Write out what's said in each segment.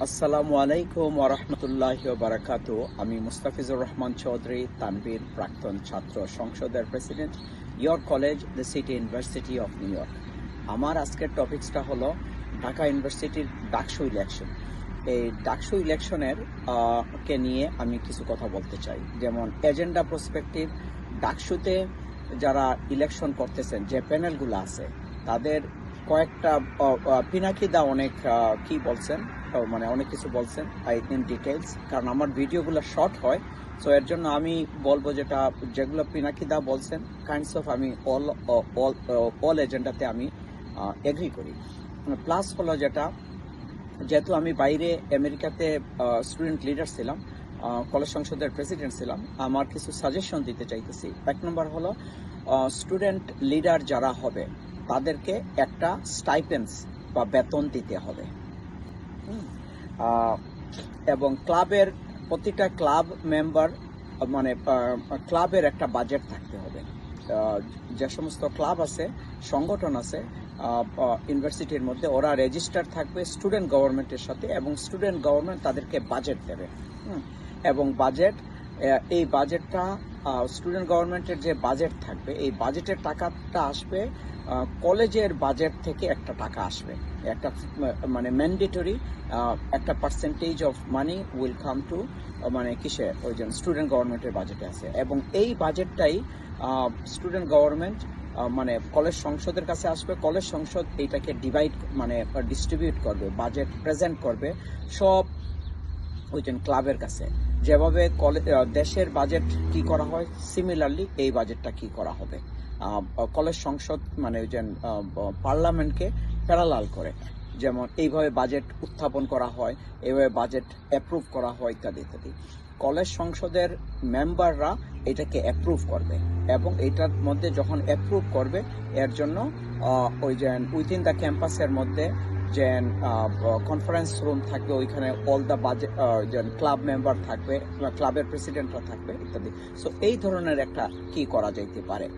আসসালামু আলাইকুম ওয়া রাহমাতুল্লাহি ওয়া বারাকাতুহু। আমি মুস্তাফিজুর রহমান চৌধুরী, তানভীর প্রাক্তন ছাত্র সংসদের president, York college, the city university of new York. আমার আজকের টপিকসটা হলো ঢাকা ইউনিভার্সিটির ডাকসু ইলেকশন। এই ডাকসু ইলেকশনের কে নিয়ে আমি কিছু কথা বলতে চাই। যেমন এজেন্ডা প্রসপেক্টিভ, ডাকসুতে যারা ইলেকশন করতেছেন যে প্যানেলগুলো আছে তাদের কয়েকটা পিনাকিদা অনেক কি বলছেন, মানে অনেক কিছু বলছেন ইন ডিটেলস, কারণ আমার ভিডিওগুলো শর্ট হয়। সো এর জন্য আমি বলবো যেগুলো পিনাকিদা বলছেন কাইন্ডস অফ আমি অল এজেন্ডাতে আমি এগ্রি করি। প্লাস হলো যেহেতু আমি বাইরে আমেরিকাতে স্টুডেন্ট লিডার ছিলাম, কলেজ সংসদের প্রেসিডেন্ট ছিলাম, আমার কিছু সাজেশন দিতে চাইতেছি। এক নম্বর হলো স্টুডেন্ট লিডার যারা হবে তাদেরকে একটা স্টাইপেন্স বা বেতন দিতে হবে, এবং ক্লাবের প্রতিটা ক্লাব মেম্বার মানে ক্লাবের একটা বাজেট থাকতে হবে। যে সমস্ত ক্লাব আছে, সংগঠন আছে ইউনিভার্সিটির মধ্যে, ওরা রেজিস্টার থাকবে স্টুডেন্ট গভর্নমেন্টের সাথে, এবং স্টুডেন্ট গভর্নমেন্ট তাদেরকে বাজেট দেবে। এবং এই বাজেটটা স্টুডেন্ট গভর্নমেন্টের যে বাজেট থাকবে, এই বাজেটের টাকাটা আসবে কলেজের বাজেট থেকে, একটা টাকা আসবে, একটা মানে ম্যান্ডেটরি একটা percentage of money will come to মানে কিসে ওই যে স্টুডেন্ট গভর্নমেন্টের বাজেটে আছে। এবং এই বাজেটটাই স্টুডেন্ট গভর্নমেন্ট মানে কলেজ সংসদের কাছে আসবে, কলেজ সংসদ এইটাকে ডিভাইড মানে ডিস্ট্রিবিউট করবে, বাজেট প্রেজেন্ট করবে সব ওই যে ক্লাবের কাছে। যেভাবে দেশের বাজেট কি করা হয়, সিমিলারলি এই বাজেটটা কি করা হবে কলেজ সংসদ মানে ওই যে পার্লামেন্টকে প্যারালাল করে, যেমন এইভাবে বাজেট উত্থাপন করা হয়, এইভাবে বাজেট অ্যাপ্রুভ করা হয়, ইত্যাদি ইত্যাদি। কলেজ সংসদের মেম্বাররা এটাকে অ্যাপ্রুভ করবে, এবং এটার মধ্যে যখন অ্যাপ্রুভ করবে এর জন্য ওই যে উইথিন দ্য ক্যাম্পাসের মধ্যে যে কনফারেন্স রুম থাকবে, ওইখানে all the budget club member থাকবে, ক্লাবের প্রেসিডেন্টরা থাকবে, ইত্যাদি। সো এই ধরনের একটা কি করা যাইতে পারে,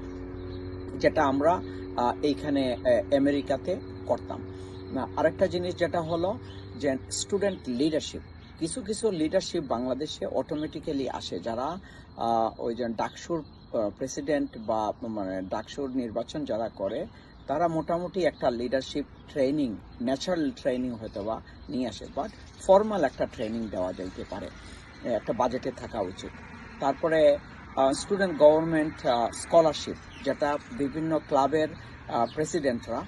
যেটা আমরা এইখানে আমেরিকাতে করতাম। আরেকটা জিনিস যেটা হলো যে স্টুডেন্ট লিডারশিপ, কিছু কিছু লিডারশিপ বাংলাদেশে অটোমেটিক্যালি আসে, যারা ওই যে ডাকসুর প্রেসিডেন্ট বা মানে ডাকসুর নির্বাচন যারা করে, তারা মোটামুটি একটা লিডারশিপ ট্রেনিং, ন্যাচারাল ট্রেনিং হয়তো বা নিয়ে আসে, বাট ফর্মাল একটা ট্রেনিং দেওয়া যাইতে পারে, একটা বাজেটে থাকা উচিত। তারপরে স্টুডেন্ট গভর্নমেন্ট স্কলারশিপ, যেটা বিভিন্ন ক্লাবের প্রেসিডেন্টরা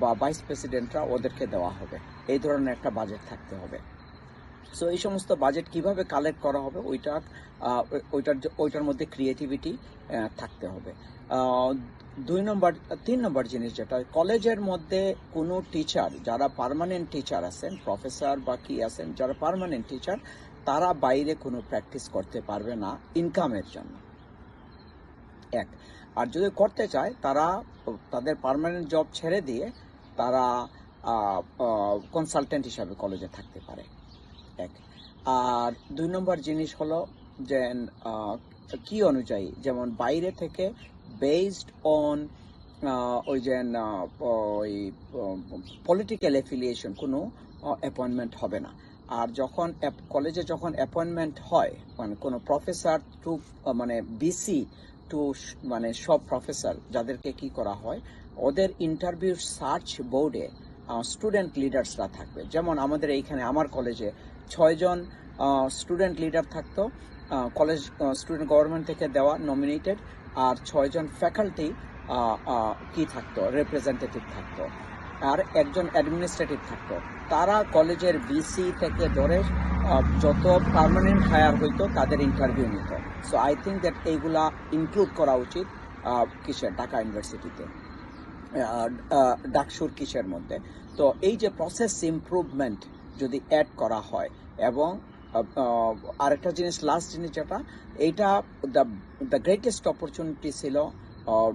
বা ভাইস প্রেসিডেন্টরা ওদেরকে দেওয়া হবে, এই ধরনের একটা বাজেট থাকতে হবে। সো এই সমস্ত বাজেট কিভাবে কালেক্ট করা হবে ওইটার মধ্যে ক্রিয়েটিভিটি থাকতে হবে। 3 নম্বর জিনিস যেটা, কলেজের মধ্যে কোনো টিচার যারা পার্মানেন্ট টিচার আছেন, প্রফেসর বা কি আছেন যারা পার্মানেন্ট টিচার, তারা বাইরে কোনো প্র্যাকটিস করতে পারবে না ইনকামের জন্য, এক। আর যদি করতে চায় তারা তাদের পার্মানেন্ট জব ছেড়ে দিয়ে তারা কনসালটেন্ট হিসাবে কলেজে থাকতে পারে, এক। আর 2 নম্বর জিনিস হলো যে কি অনুযায়ী, যেমন বাইরে থেকে বেসড অন ওই যে ওই পলিটিক্যাল অ্যাফিলিয়েশন কোনো অ্যাপয়েন্টমেন্ট হবে না। আর যখন কলেজে যখন অ্যাপয়েন্টমেন্ট হয়, মানে কোনো প্রফেসর টু মানে বিসি টু মানে সব প্রফেসর যাদেরকে কি করা হয়, ওদের ইন্টারভিউ সার্চ বোর্ডে স্টুডেন্ট লিডার্সরা থাকবে। যেমন আমাদের এইখানে আমার কলেজে 6 জন স্টুডেন্ট লিডার থাকতো, কলেজ স্টুডেন্ট গভর্নমেন্ট থেকে দেওয়া নমিনেটেড, আর 6 জন ফ্যাকাল্টি কি থাকতো, রিপ্রেজেন্টেটিভ থাকতো, আর একজন অ্যাডমিনিস্ট্রেটিভ থাকতো। তারা কলেজের বিসি থেকে ধরে যত পার্মানেন্ট হায়ার হইতো তাদের ইন্টারভিউ নিত। সো আই থিঙ্ক দ্যাট এইগুলা ইনক্লুড করা উচিত কিসের, ঢাকা ইউনিভার্সিটিতে, ডাকসুর কিসের মধ্যে। তো এই যে প্রসেস ইমপ্রুভমেন্ট যদি অ্যাড করা হয়, এবং আরেকটা জিনিস, লাস্ট জিনিস যেটা, এইটা দ্য গ্রেটেস্ট অপরচুনিটি ছিল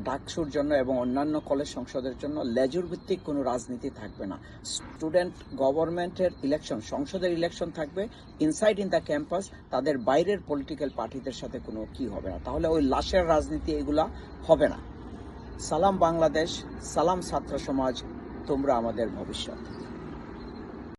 ডাকসুর জন্য এবং অন্যান্য কলেজ সংসদের জন্য, লেজুর ভিত্তিক কোনো রাজনীতি থাকবে না। স্টুডেন্ট গভর্নমেন্টের ইলেকশন, সংসদের ইলেকশন থাকবে ইনসাইড ইন দ্য ক্যাম্পাস, তাদের বাইরের পলিটিক্যাল পার্টিদের সাথে কোনো কি হবে না, তাহলে ওই লাশের রাজনীতি এগুলা হবে না। সালাম বাংলাদেশ, সালাম ছাত্র সমাজ, তোমরা আমাদের ভবিষ্যৎ।